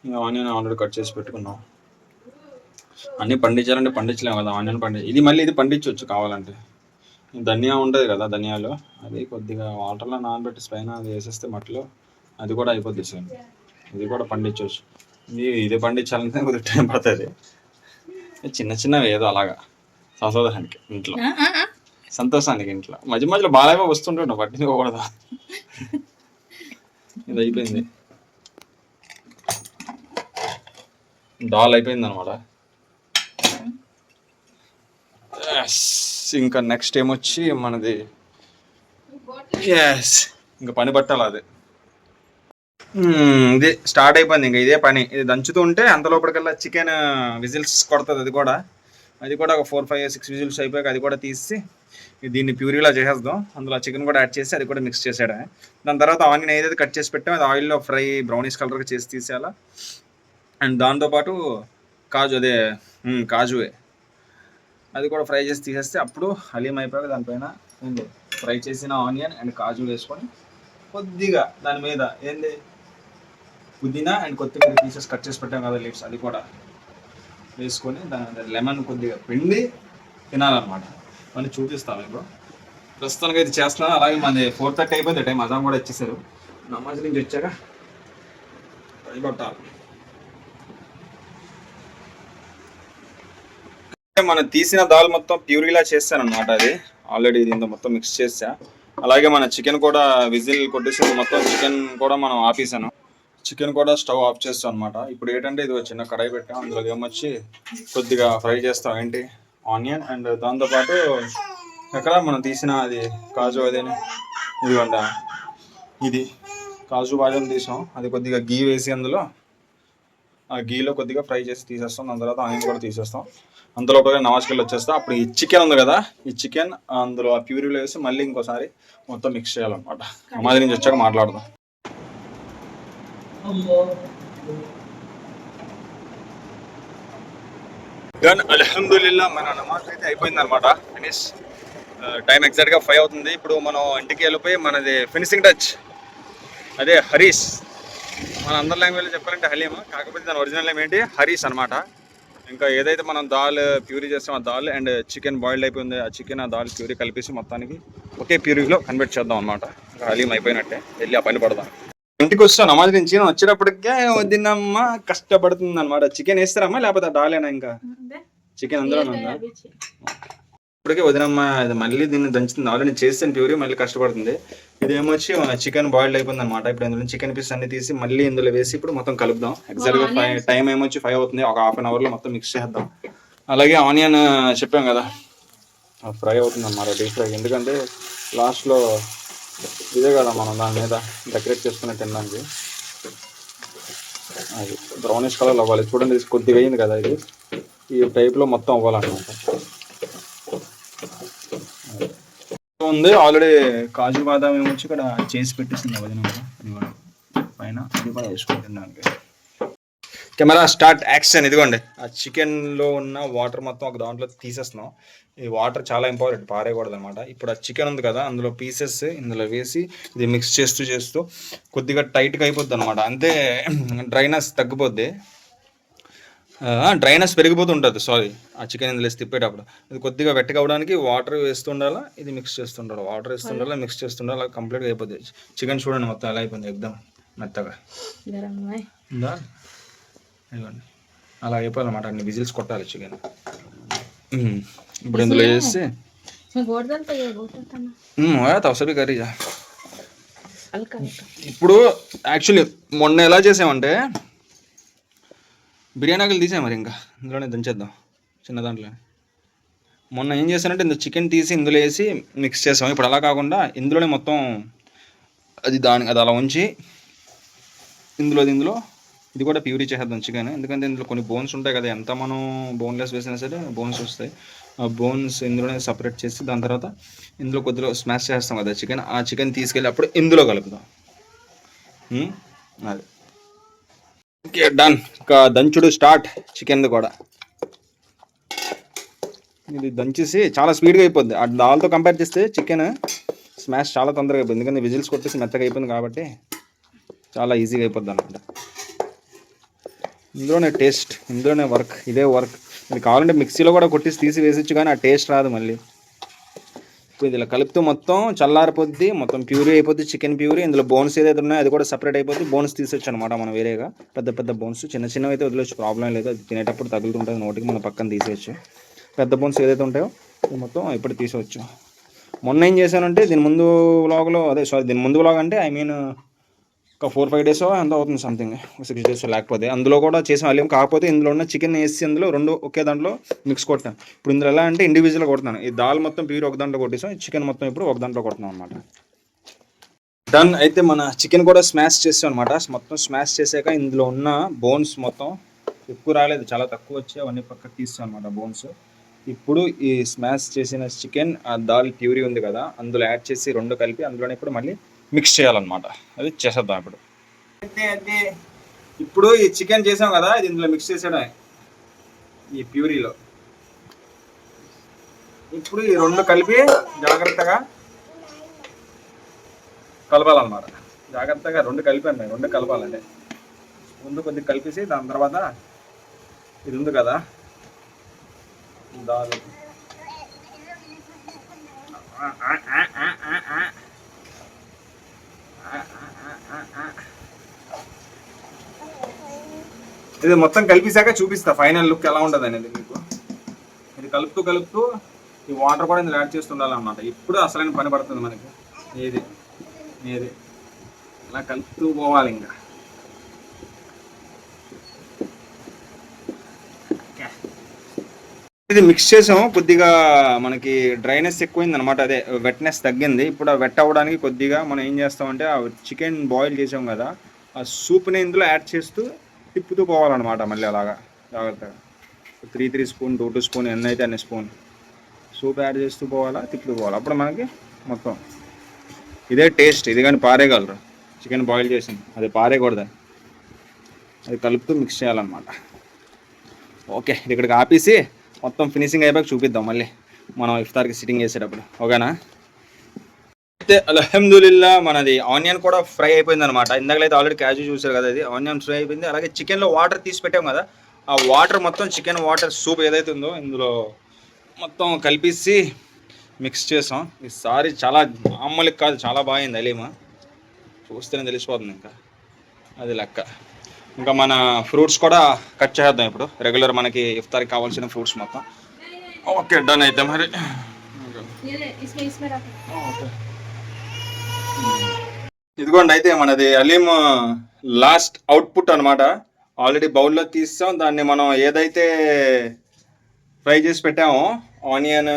ఇంకా ఆనియన్ ఆల్రెడీ కట్ చేసి పెట్టుకున్నాం. అన్నీ పండించాలంటే పండించలేము కదా, ఆనియన్ ఇది మళ్ళీ ఇది పండించవచ్చు కావాలంటే. ధనియా ఉంటుంది కదా, ధనియాలు అది కొద్దిగా వాటర్లో నానబెట్టి పైన అది వేసేస్తే మట్టిలో అది కూడా అయిపోద్ది సేమ్. ఇది కూడా పండించవచ్చు. ఇది పండించాలంటే కొద్దిగా టైం పడుతుంది. చిన్న చిన్నవి ఏదో అలాగా సంతోషానికి ఇంట్లో, సంతోషానికి ఇంట్లో మధ్య మధ్యలో బాగా వస్తుంటాడు, పట్టించుకోకూడదు. ఇది అయిపోయింది, దాల్ అయిపోయింది అనమాట. ఇంకా నెక్స్ట్ ఏమొచ్చి మనది ఇంకా పని పట్టాలి. అది ఇది స్టార్ట్ అయిపోయింది. ఇంకా ఇదే పని. ఇది దంచుతూ ఉంటే అంత లోపలికల్లా చికెన్ విజిల్స్ కొడుతుంది. అది కూడా ఒక 4-5-6 విజిల్స్ అయిపోయాక అది కూడా తీసి దీన్ని ప్యూరీలా చేసేద్దాం. అందులో చికెన్ కూడా యాడ్ చేసి అది కూడా మిక్స్ చేసాడు. దాని తర్వాత ఆనియన్ ఏదైతే కట్ చేసి పెట్టామో అది ఆయిల్లో ఫ్రై బ్రౌనిష్ కలర్గా చేసి తీసేయాలా. అండ్ దాంతోపాటు కాజువే అది కూడా ఫ్రై చేసి తీసేస్తే అప్పుడు హలీం అయిపోయాక దానిపైన ఫ్రై చేసిన ఆనియన్ అండ్ కాజు వేసుకొని కొద్దిగా దాని మీద పుదీనా అండ్ కొత్తిమీర పీసెస్ కట్ చేసి పెట్టాం కదా లీవ్స్, అది కూడా వేసుకొని దాని మీద లెమన్ కొద్దిగా పిండి తినాలన్నమాట. మళ్ళీ చూపిస్తాను ఇప్పుడు. ప్రస్తుతానికి అయితే చేస్తున్నాను. అలాగే మనది 4:30 అయిపోయింది టైం, అజాం కూడా వచ్చేసారు. నమాజ్ నుంచి వచ్చాక కొట్టాలి. మనం తీసిన దాల్ మొత్తం ప్యూరీలా చేస్తాను అనమాట. అది ఆల్రెడీ దీంతో మొత్తం మిక్స్ చేసా. అలాగే మన చికెన్ కూడా విజిల్ కొట్టేసి మొత్తం చికెన్ కూడా మనం ఆపేసాను. చికెన్ కూడా స్టవ్ ఆఫ్ చేస్తాం అనమాట. ఇప్పుడు ఏంటంటే ఇది చిన్న కడాయి పెట్టాం, అందులో ఏమొచ్చి కొద్దిగా ఫ్రై చేస్తాం ఆనియన్ అండ్ దాంతోపాటు ఎక్కడ మనం తీసిన అది కాజు ఇదిగోండి ఇది కాజు బాదం తీసాం. అది కొద్దిగా గీ వేసి అందులో ఆ గీలో కొద్దిగా ఫ్రై చేసి తీసేస్తాం. దాని తర్వాత ఆనియన్ కూడా తీసేస్తాం. అంతలో నమాజ్కెళ్ళి వచ్చేస్తాం. అప్పుడు ఈ చికెన్ ఉంది కదా, ఈ చికెన్ అందులో ఆ ప్యూరీలో వేసి మళ్ళీ ఇంకోసారి మొత్తం మిక్స్ చేయాలన్నమాట. నమాజ్ నుంచి వచ్చాక మాట్లాడదాం. అల్హమ్దులిల్లా మన నమాజ్ అయితే అయిపోయింది అనమాట. ఫినిష్. టైం ఎగ్జాక్ట్గా 5 అవుతుంది. ఇప్పుడు మనం ఇంటికి వెళ్ళిపోయి మనది ఫినిషింగ్ టచ్ అదే హరీష్. మన అందరి లాంగ్వేజ్లో చెప్పాలంటే హలీమా, కాకపోతే దాని ఒరిజినల్ నేమ్ ఏంటి హరీష్ అనమాట. ఇంకా ఏదైతే మనం దాల్ ప్యూరీ చేస్తాం ఆ దాల్ అండ్ చికెన్ బాయిల్డ్ అయిపోయింది, ఆ చికెన్ ఆ దాల్ ప్యూరీ కలిపేసి మొత్తానికి ఒకే ప్యూరీలో కన్వర్ట్ చేద్దాం అనమాట. ఇంకా హలీం అయిపోయినట్టే, వెళ్ళి ఆ పని పడదాం. ఇంటికి వస్తాను నమాజ్ నుంచి. వచ్చేటప్పటికే వదినమ్మ కష్టపడుతుంది అనమాట. చికెన్ వేస్తారమ్మా లేకపోతే దాలేనా? ఇంకా చికెన్ అందులో ఉందా? ఇప్పటికే వదినమ్మ ఇది మళ్ళీ దీన్ని దంచుతుంది. ఆల్రెడీ చేస్తాను ప్యూరీ, మళ్ళీ కష్టపడుతుంది. ఇదేమొచ్చి చికెన్ బాయిల్డ్ అయిపోయింది అనమాట. ఇప్పుడు ఇందులో చికెన్ పీస్ అన్ని తీసి మళ్ళీ ఇందులో వేసి ఇప్పుడు మొత్తం కలుపుదాం. ఎగ్జాక్ట్గా టైం ఏమొచ్చి 5 అవుతుంది. ఒక హాఫ్ అన్ అవర్లో మొత్తం మిక్స్ చేద్దాం. అలాగే ఆనియన్ చెప్పాం కదా, ఫ్రై అవుతుంది అన్నమాట, డీప్ ఫ్రై. ఎందుకంటే లాస్ట్లో ఇదే కదా మనం దాని మీద డెకరేట్ చేసుకుని తినడానికి. అది బ్రౌనిష్ కలర్లో అవ్వాలి. చూడండి, ఇది కొద్దిగా అయింది కదా, ఇది ఈ టైప్లో మొత్తం అవ్వాలన్నమాట. ఉంది ఆల్రెడీ కాజు బాదాం ఏమొచ్చి ఇక్కడ చేసి పెట్టేస్తుంది వదిన పైన. ఇది కూడా వేసుకుంటున్నాను. Camera start, action. ఇదిగోండి ఆ చికెన్లో ఉన్న వాటర్ మొత్తం ఒక దాంట్లో తీసేస్తున్నాం. ఈ వాటర్ చాలా ఇంపార్టెంట్, పారేయకూడదు అనమాట. ఇప్పుడు ఆ చికెన్ ఉంది కదా, అందులో పీసెస్ ఇందులో వేసి ఇది మిక్స్ చేస్తూ కొద్దిగా టైట్గా అయిపోద్ది అనమాట. అంతే, డ్రైనెస్ తగ్గిపోద్ది, డ్రైనెస్ పెరిగిపోతుంటుంది. సారీ, ఆ చికెన్ ఇందులో వేసి తిప్పేటప్పుడు ఇది కొద్దిగా వెట్టగా అవడానికి వాటర్ వేస్తుండాలా, ఇది మిక్స్ చేస్తుండాలి, వాటర్ వేస్తుండాలా, మిక్స్ చేస్తుండాలి. అలా కంప్లీట్గా అయిపోద్ది. చికెన్ చూడండి మొత్తం ఎలా అయిపోయింది, ఎక్దమ్ మెత్తగా ఉందా. ఇదిగోండి అలా అయిపోవాలన్నమాట. అన్ని విజిల్స్ కొట్టాలి చికెన్. ఇప్పుడు ఇందులో వేసి తవసబి కర్రీ. ఇప్పుడు యాక్చువల్లీ మొన్న ఎలా చేసామంటే బిర్యానీ ఆకులు తీసాం, మరి ఇంకా ఇందులోనే దంచేద్దాం చిన్న దాంట్లో. మొన్న ఏం చేశానంటే ఇందులో చికెన్ తీసి ఇందులో వేసి మిక్స్ చేసాం. ఇప్పుడు అలా కాకుండా ఇందులోనే మొత్తం అది అలా ఉంచి ఇందులో ఇది కూడా ప్యూరీ చేసేద్దాం చికెన్. ఎందుకంటే ఇందులో కొన్ని బోన్స్ ఉంటాయి కదా, ఎంత మనం బోన్లెస్ వేసినా సరే బోన్స్ వస్తాయి. ఆ బోన్స్ ఇందులోనే సపరేట్ చేసి దాని తర్వాత ఇందులో కొద్దిగా స్మాష్ చేస్తాం కదా చికెన్. ఆ చికెన్ తీసుకెళ్ళి అప్పుడు ఇందులో కలుపుదాం. అది ఓకే, డన్. ఇంకా దంచుడు స్టార్ట్ చికెన్ కూడా. ఇది దంచేసి చాలా స్పీడ్గా అయిపోద్ది. దాల్తో కంపేర్ చేస్తే చికెన్ స్మాష్ చాలా తొందరగా అయిపోయింది. ఎందుకంటే విజిల్స్ కొట్టేసి మెత్తగా అయిపోయింది కాబట్టి చాలా ఈజీగా అయిపోద్ది అనమాట. ఇందులోనే టేస్ట్, ఇందులోనే వర్క్, ఇదే వర్క్. ఇది కావాలంటే మిక్సీలో కూడా కొట్టేసి తీసి వేసొచ్చు, కానీ ఆ టేస్ట్ రాదు మళ్ళీ. ఇప్పుడు ఇది ఇలా కలుపుతూ మొత్తం చల్లారిపోద్ది, మొత్తం ప్యూరీ అయిపోద్ది చికెన్ ప్యూరీ. ఇందులో బోన్స్ ఏదైతే ఉన్నాయో అది కూడా సపరేట్ అయిపోద్ది. బోన్స్ తీసొచ్చు అనమాట మనం వేరేగా. పెద్ద బోన్స్, చిన్నవి అయితే వదిలేచ్చు, ప్రాబ్లం లేదు. అది తినేటప్పుడు తగులుతుంటుంది నోటికి, మనం పక్కన తీసేయచ్చు. పెద్ద బోన్స్ ఏదైతే ఉంటాయో అది మొత్తం ఇప్పుడు తీసేవచ్చు. మొన్న ఏం చేశానంటే దీని ముందు వ్లాగ్లో, దీని ముందు వ్లాగ్ అంటే ఒక 4-5 days ఎంత అవుతుంది, సంథింగ్ 6 days లేకపోతే. అందులో కూడా చేసాం అల్లేం. కాకపోతే ఇందులో ఉన్న చికెన్ వేసి అందులో రెండు ఒకే దాంట్లో మిక్స్ కొట్టాను. ఇప్పుడు ఇందులో ఎలా అంటే ఇండివిజువల్గా కొడుతున్నాను. ఈ దాల్ మొత్తం ప్యూర్ ఒక దాంట్లో కొట్టేసాం, చికెన్ మొత్తం ఇప్పుడు ఒక దాంట్లో కొడుతున్నాం అనమాట. డన్. అయితే మన చికెన్ కూడా స్మాష్ చేసాం అనమాట. మొత్తం స్మాష్ చేసాక ఇందులో ఉన్న బోన్స్ మొత్తం ఎక్కువ రాలేదు, చాలా తక్కువ వచ్చి అవన్నీ పక్కకు తీస్తాం అనమాట బోన్స్. ఇప్పుడు ఈ స్మాష్ చేసిన చికెన్ ఆ దాల్ ప్యూరీ ఉంది కదా అందులో యాడ్ చేసి రెండు కలిపి అందులోనే ఇప్పుడు మళ్ళీ మిక్స్ చేయాలన్నమాట. అది చేసేద్దాం ఇప్పుడు. అంటే ఇప్పుడు ఈ చికెన్ చేసాం కదా, ఇది ఇందులో మిక్స్ చేసేయడమే ఈ ప్యూరీలో. ఇప్పుడు ఈ రెండు కలిపి జాగ్రత్తగా కలపాలన్నమాట. జాగ్రత్తగా రెండు కలిపాను, రెండు కలపాలండి. ముందు కొద్దిగా కలిపేసి దాని తర్వాత ఇది ఉంది కదా దాల్, ఇది మొత్తం కలిపేశాక చూపిస్తా ఫైనల్ లుక్ ఎలా ఉంటుంది అనేది మీకు. ఇది కలుపుతూ ఈ వాటర్ కూడా ఇందులో యాడ్ చేస్తుండాలన్నమాట. ఇప్పుడు అసలైన పని పడుతుంది మనకి. ఏది ఇలా కలుపుతూ పోవాలి. ఇంకా ఇది మిక్స్ చేసాం. కొద్దిగా మనకి డ్రైనెస్ ఎక్కువైంది అనమాట, అదే వెట్నెస్ తగ్గింది. ఇప్పుడు ఆ వెట్ అవ్వడానికి కొద్దిగా మనం ఏం చేస్తామంటే ఆ చికెన్ బాయిల్ చేసాం కదా ఆ సూప్ని ఇందులో యాడ్ చేస్తూ తిప్పుతూ పోవాలన్నమాట. మళ్ళీ అలాగా జాగ్రత్తగా 3 స్పూన్ 2 స్పూన్ ఎన్ని అయితే అన్ని స్పూన్ సూప్ యాడ్ చేస్తూ పోవాలా, తిప్పుతూ పోవాలి. అప్పుడు మనకి మొత్తం ఇదే టేస్ట్. ఇది కానీ పారేయగలరు చికెన్ బాయిల్ చేసింది, అది పారేయకూడదు. అది కలుపుతూ మిక్స్ చేయాలన్నమాట. ఓకే, ఇక్కడికి ఆపేసి మొత్తం ఫినిషింగ్ అయిపోయాక చూపిద్దాం మళ్ళీ మనం ఇఫ్తార్కి సిట్టింగ్ చేసేటప్పుడు. ఓకేనా? అయితే అల్హమ్దులిల్లా మనది ఆనియన్ కూడా ఫ్రై అయిపోయింది అనమాట. ఇందాకైతే ఆల్రెడీ క్యాజు చూసారు కదా, ఇది ఆనియన్ ఫ్రై అయిపోయింది. అలాగే చికెన్లో వాటర్ తీసి పెట్టాం కదా, ఆ వాటర్ మొత్తం చికెన్ వాటర్ సూప్ ఏదైతే ఉందో ఇందులో మొత్తం కలిపేసి మిక్స్ చేసాం. ఈసారి చాలా మామూలుగా కాదు, చాలా బాగుంది హలీమా. చూస్తేనే తెలిసిపోతుంది ఇంకా, అది లెక్క. ఇంకా మన ఫ్రూట్స్ కూడా కట్ చేద్దాం ఇప్పుడు. రెగ్యులర్ మనకి ఇఫ్తార్కి కావాల్సిన ఫ్రూట్స్ మొత్తం. Okay, done. అయితే మరి इसमें रख। ఇదిగోండి అయితే మనది హలీం లాస్ట్ అవుట్పుట్ అనమాట. ఆల్రెడీ బౌల్లో తీస్తాం. దాన్ని మనం ఏదైతే ఫ్రై చేసి పెట్టామో ఆనియన్,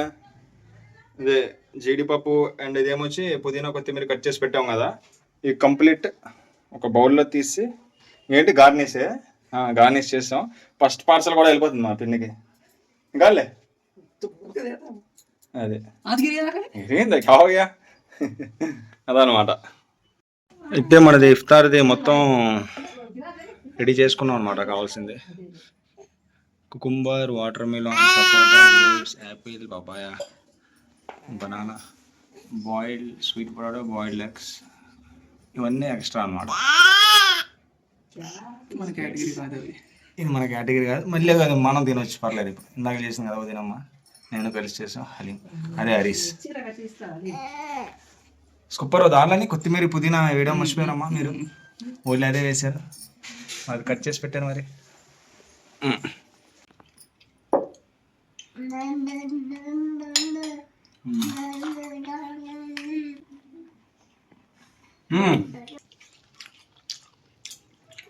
ఇదే జీడిపప్పు అండ్ ఇదేమొచ్చి పుదీనా కొత్తిమీర కట్ చేసి పెట్టాం కదా, ఈ కంప్లీట్ ఒక బౌల్లో తీసి ఏంటి గార్నిష్ చేస్తాం. ఫస్ట్ పార్సల్ కూడా వెళ్ళిపోతుంది మా పిన్నికి. గాలే అదే ఏంది కావయ్యా అదనమాట. అయితే మనది ఇఫ్తార్ది మొత్తం రెడీ చేసుకున్నాం అనమాట. కావాల్సింది cucumber, watermelon, sapota, grapes, apple, papaya, banana, boiled sweet potato, boiled eggs, ఇవన్నీ ఎక్స్ట్రా అనమాట. మన కేటగిరీ కాదు అవి. ఇది మన కేటగిరీ కాదు, మళ్ళీ కాదు మనం తినొచ్చు, పర్లేదు. ఇప్పుడు ఇందాక చేసిన కదా తినమ్మా, నేను కలిసి చేసాం హలీం. అదే హరీస్ సూపర్. దానిలోని కొత్తిమీర పుదీనా వేయడం మర్చిపోయారమ్మా మీరు, ఓన్లీ అదే వేశారు. అది కట్ చేసి పెట్టాను మరి.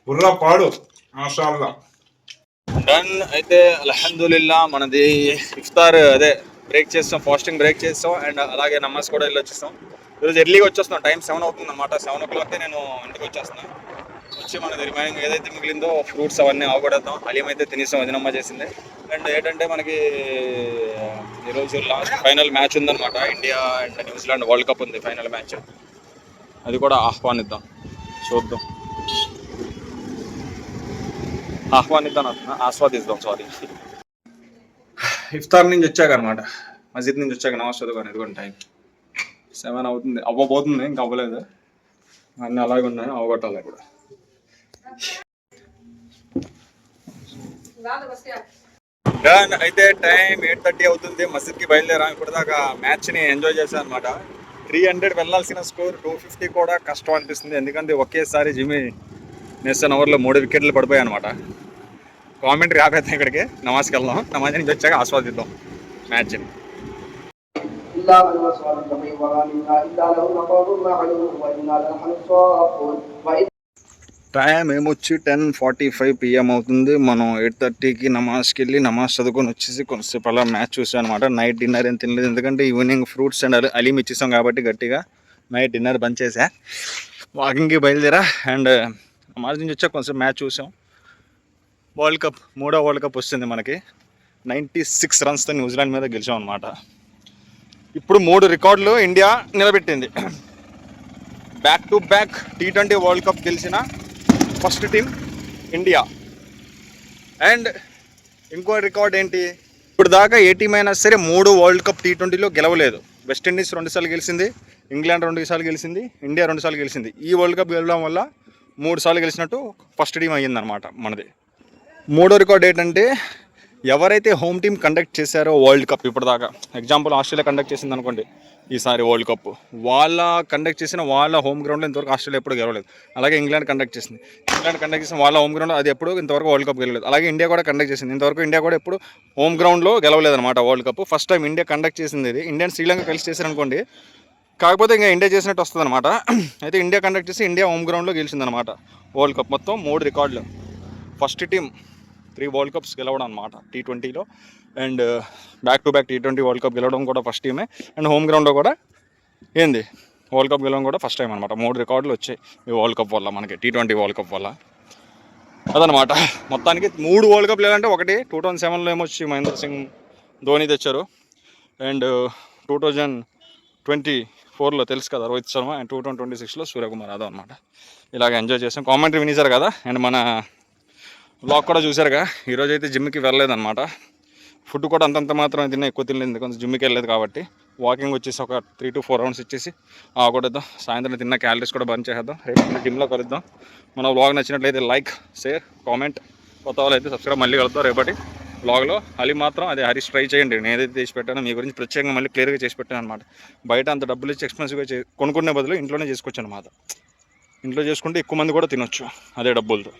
బుర్రా పాడు మాషాల్లా. డన్. అయితే అల్హమ్దులిల్లా మనది ఇఫ్తార్ అదే బ్రేక్ చేస్తాం, ఫాస్టింగ్ బ్రేక్ చేస్తాం. అండ్ అలాగే నమాజ్ కూడా వెళ్ళి వచ్చేస్తాం. ఈరోజు ఎర్లీగా వచ్చేస్తున్నాం, టైం 7 అవుతుంది అనమాట. 7 o'clock నేను ఇంటికి వచ్చేస్తున్నాను. వచ్చి మనది రిమైనింగ్ ఏదైతే మిగిలిందో ఫ్రూట్స్ అవన్నీ అవగొడేద్దాం. హలీం అయితే తినేస్తాం, వదినమ్మ చేసింది. అండ్ ఏంటంటే మనకి ఈరోజు లాస్ట్ ఫైనల్ మ్యాచ్ ఉందన్నమాట. India and New Zealand world cup ఉంది, ఫైనల్ మ్యాచ్. అది కూడా ఆహ్వానిద్దాం, చూద్దాం. ఆస్వాదిద్దాం. సారీ, ఇఫ్తార్ నుంచి వచ్చాక అనమాట, మస్జిద్ నుంచి వచ్చాక నమాజ్ చదువుకొని. ఇదిగోండి టైం 7 అవుతుంది, అవ్వబోతుంది, ఇంకా అవ్వలేదు. అన్నీ అలాగే ఉన్నాయి, అవగొట్టాలి కూడా. అయితే టైం 8:30 అవుతుంది, మస్జిద్కి బయలుదేరాం. ఇప్పటిదాకా మ్యాచ్ని ఎంజాయ్ చేశాను అనమాట. 300 వెళ్ళాల్సిన స్కోర్ 250 కూడా కష్టం అనిపిస్తుంది. ఎందుకంటే ఒకేసారి జిమ్మి నెక్స్ట్ ఓవర్లో 3 వికెట్లు పడిపోయాయి అనమాట. కామెంటరీ ఆపేద్దాం, ఇక్కడికి నమాజ్కి వెళ్దాం. నమాజ్ నుంచి వచ్చాక ఆస్వాదిద్దాం మ్యాచ్ని. టైం ఏమొచ్చి 10:45 PM అవుతుంది. మనం 8:30కి నమాజ్కి వెళ్ళి నమాజ్ చదువుకొని వచ్చేసి కొంతసేపు అలా మ్యాచ్ చూసాం అనమాట. నైట్ డిన్నర్ ఏం తినలేదు, ఎందుకంటే ఈవినింగ్ ఫ్రూట్స్ అండ్ హలీం ఇచ్చేసాం కాబట్టి గట్టిగా నైట్ డిన్నర్ బంద్ చేసా. వాకింగ్కి బయలుదేరా. అండ్ నమాజ్ నుంచి వచ్చాక కొంచెం మ్యాచ్ చూసాం. వరల్డ్ కప్, 3వ వరల్డ్ కప్ వస్తుంది మనకి. 96 రన్స్తో న్యూజిలాండ్ మీద గెలిచాం అనమాట. ఇప్పుడు 3 రికార్డులు ఇండియా నిలబెట్టింది. Back to back T20 world cup గెలిచిన ఫస్ట్ టీం ఇండియా. అండ్ ఇంకో రికార్డ్ ఏంటి, ఇప్పుడు దాకా ఏ టీం అయినా సరే 3 వరల్డ్ కప్ T20లో గెలవలేదు. వెస్టిండీస్ 2 సార్లు గెలిచింది, ఇంగ్లాండ్ 2 సార్లు గెలిచింది, ఇండియా 2 సార్లు గెలిచింది. ఈ వరల్డ్ కప్ గెలవడం వల్ల 3 సార్లు గెలిచినట్టు ఫస్ట్ టీం అయ్యిందనమాట మనది. 3వ రికార్డ్ ఏంటంటే, ఎవరైతే హోమ్ టీం కండక్ట్ చేశారో వరల్డ్ కప్ ఇప్పటిదాకా, ఎగ్జాంపుల్ ఆస్ట్రేలియా కండక్ట్ చేసింది అనుకోండి ఈసారి వరల్డ్ కప్, వాళ్ళ కండక్ట్ చేసిన వాళ్ళ హోమ్ గ్రౌండ్లో ఇంతవరకు ఆస్ట్రేలియా ఎప్పుడు గెలవలేదు. అలాగే ఇంగ్లాండ్ కండక్ట్ చేసింది, ఇంగ్లాండ్ కండక్ట్ చేసిన వాళ్ళ హోమ్ గ్రౌండ్, అది ఎప్పుడు ఇంతవరకు వరల్డ్ కప్ గెలవలేదు. అలాగే ఇండియా కూడా కండక్ట్ చేసింది, ఇంతవరకు ఇండియా కూడా ఎప్పుడు హోమ్ గ్రౌండ్లో గెలవలేదు అనమాట world cup. First time India conduct చేసింది ఇది. ఇండియన్ శ్రీలంక కలిసి చేశారు అనుకోండి, కాకపోతే ఇంకా ఇండియా చేసినట్టు వస్తుంది అనమాట. అయితే ఇండియా కండక్ట్ చేసి ఇండియా హోమ్ గ్రౌండ్లో గెలిచిందనమాట వరల్డ్ కప్. మొత్తం 3 రికార్డులు. ఫస్ట్ టీం 3 వరల్డ్ కప్స్ గెలవడం అనమాట T20లో. And back to back T20 world cup గెలవడం కూడా ఫస్ట్ టీమే. అండ్ హోమ్ గ్రౌండ్లో కూడా వరల్డ్ కప్ గెలవడం కూడా ఫస్ట్ టైం అనమాట. 3 రికార్డులు వచ్చాయి ఈ వరల్డ్ కప్ వల్ల, మనకి T20 వరల్డ్ కప్ వల్ల. అదనమాట మొత్తానికి 3 వరల్డ్ కప్ లేదంటే, ఒకటి 2007లో ఏమొచ్చి మహేంద్ర సింగ్ ధోని తెచ్చారు. అండ్ 2024లో తెలుసు కదా రోహిత్ శర్మ. అండ్ 2026లో సూర్యకుమార్ యాదవ్ అనమాట. ఇలాగ ఎంజాయ్ చేసాం. కామెంటరీ వినేశారు కదా. అండ్ మన బ్లాగ్ కూడా చూసారుగా. ఈరోజు అయితే జిమ్కి వెళ్ళలేదన్నమాట. ఫుడ్ కూడా అంతంత మాత్రం తిన్నా, ఎక్కువ తినలేదు, కొంచెం జిమ్కి వెళ్ళలేదు కాబట్టి. వాకింగ్ వచ్చేసి ఒక 3 to 4 రౌండ్స్ ఇచ్చేసి ఆగొడేద్దాం. సాయంత్రం తిన్న క్యాలరీస్ కూడా బర్న్ చేద్దాం. రేపు జిమ్లో కలుద్దాం. మన బ్లాగ్ నచ్చినట్లయితే లైక్, షేర్, కామెంట్. కొత్త వాళ్ళు అయితే సబ్స్క్రైబ్. మళ్ళీ కలుద్దాం రేపటి బ్లాగ్లో. హలీం మాత్రం అదే హరీష్ ట్రై చేయండి. నేను ఏదైతే చేసి పెట్టానో మీ గురించి ప్రత్యేకంగా మళ్ళీ క్లియర్గా చేసి పెట్టాను అనమాట. బయట అంత డబ్బులు ఇచ్చి ఎక్స్పెన్సివ్గా కొనుక్కునే బదులు ఇంట్లోనే చేసుకోవచ్చు అనమాట. ఇంట్లో చేసుకుంటే ఎక్కువ మంది కూడా తినొచ్చు అదే డబ్బులతో.